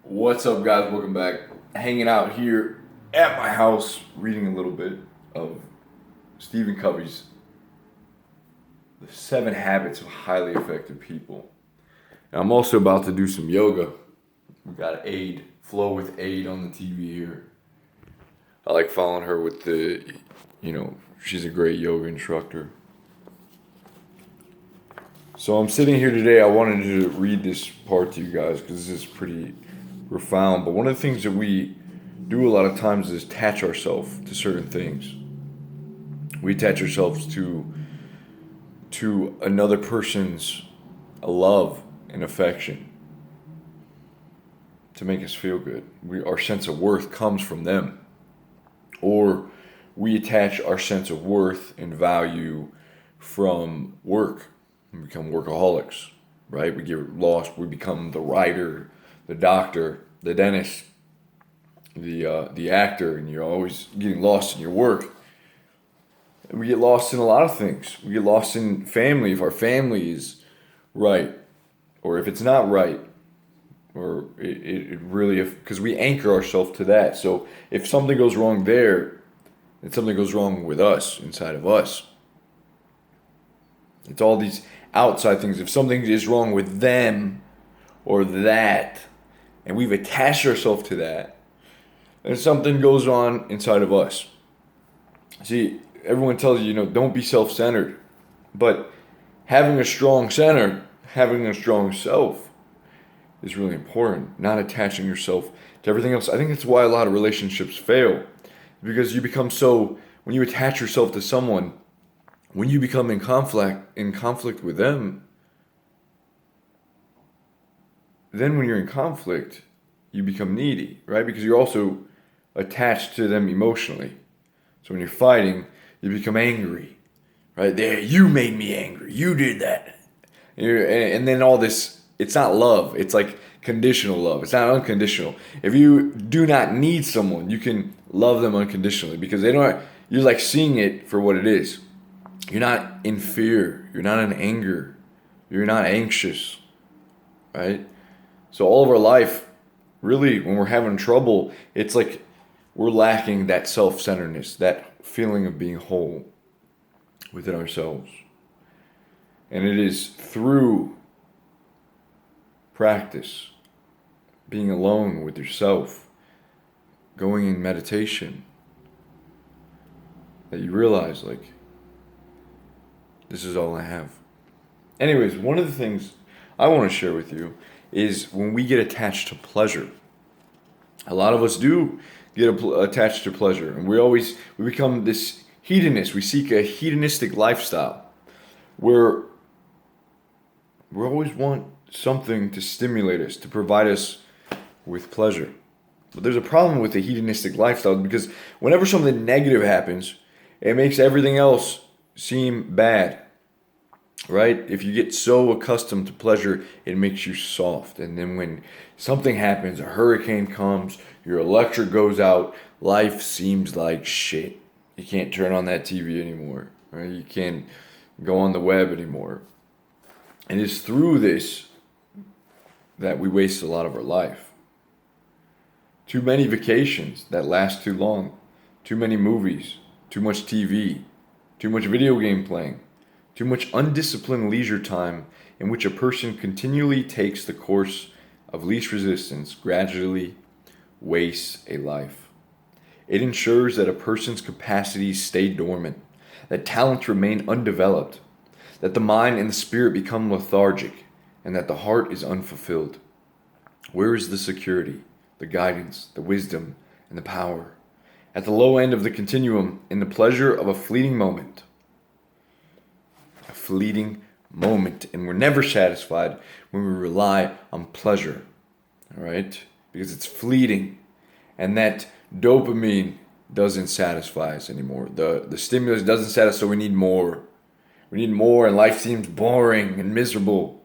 What's up, guys? Welcome back. Hanging out here at my house, reading a little bit of Stephen Covey's The 7 Habits of Highly Effective People. And I'm also about to do some yoga. We got Aid, Flow with Aid on the TV here. I like following her with she's a great yoga instructor. So I'm sitting here today. I wanted to read this part to you guys because this is pretty profound. But one of the things that we do a lot of times is attach ourselves to certain things. We attach ourselves to another person's love and affection to make us feel good. Our sense of worth comes from them. Or we attach our sense of worth and value from work. We become workaholics, right? We get lost. We become the writer, the doctor, the dentist, the actor, and you're always getting lost in your work. And we get lost in a lot of things. We get lost in family if our family is right, or if it's not right, or it really, because we anchor ourselves to that. So if something goes wrong there, then something goes wrong with us, inside of us. It's all these outside things. If something is wrong with them or that, and we've attached ourselves to that, then something goes on inside of us. See, everyone tells you, don't be self-centered. But having a strong center, having a strong self is really important. Not attaching yourself to everything else. I think that's why a lot of relationships fail. Because you become when you attach yourself to someone, when you become in conflict with them, then when you're in conflict, you become needy, right? Because you're also attached to them emotionally. So when you're fighting, you become angry, right? There, you made me angry. You did that. And then all this, it's not love. It's like conditional love. It's not unconditional. If you do not need someone, you can love them unconditionally because you're like seeing it for what it is. You're not in fear. You're not in anger. You're not anxious, right? So all of our life, really, when we're having trouble, it's like we're lacking that self-centeredness, that feeling of being whole within ourselves. And it is through practice, being alone with yourself, going in meditation, that you realize, this is all I have. Anyways, one of the things I want to share with you is when we get attached to pleasure. A lot of us do get attached to pleasure, and we become this hedonist. We seek a hedonistic lifestyle where we always want something to stimulate us, to provide us with pleasure. But there's a problem with the hedonistic lifestyle because whenever something negative happens, it makes everything else seem bad. Right? If you get so accustomed to pleasure, it makes you soft. And then when something happens, a hurricane comes, your electric goes out, life seems like shit. You can't turn on that TV anymore. Right? You can't go on the web anymore. And it's through this that we waste a lot of our life. Too many vacations that last too long. Too many movies. Too much TV. Too much video game playing. Too much undisciplined leisure time in which a person continually takes the course of least resistance gradually wastes a life. It ensures that a person's capacities stay dormant, that talents remain undeveloped, that the mind and the spirit become lethargic, and that the heart is unfulfilled. Where is the security, the guidance, the wisdom, and the power? At the low end of the continuum, in the pleasure of a fleeting moment. A fleeting moment. And we're never satisfied when we rely on pleasure. All right? Because it's fleeting. And that dopamine doesn't satisfy us anymore. The stimulus doesn't satisfy, so we need more. We need more, and life seems boring and miserable.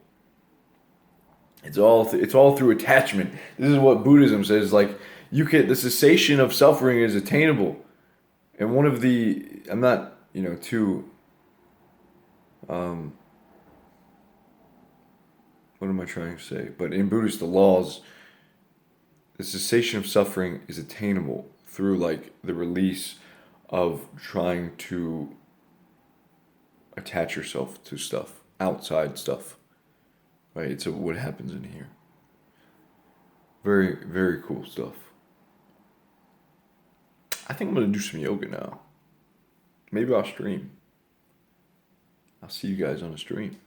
It's all through attachment. This is what Buddhism says. The cessation of suffering is attainable. And one of I'm not, too, what am I trying to say? But in Buddhist, the laws the cessation of suffering is attainable through like the release of trying to attach yourself to stuff, outside stuff. Right? It's what happens in here. Very, very cool stuff. I think I'm gonna do some yoga now. Maybe I'll stream. I'll see you guys on the stream.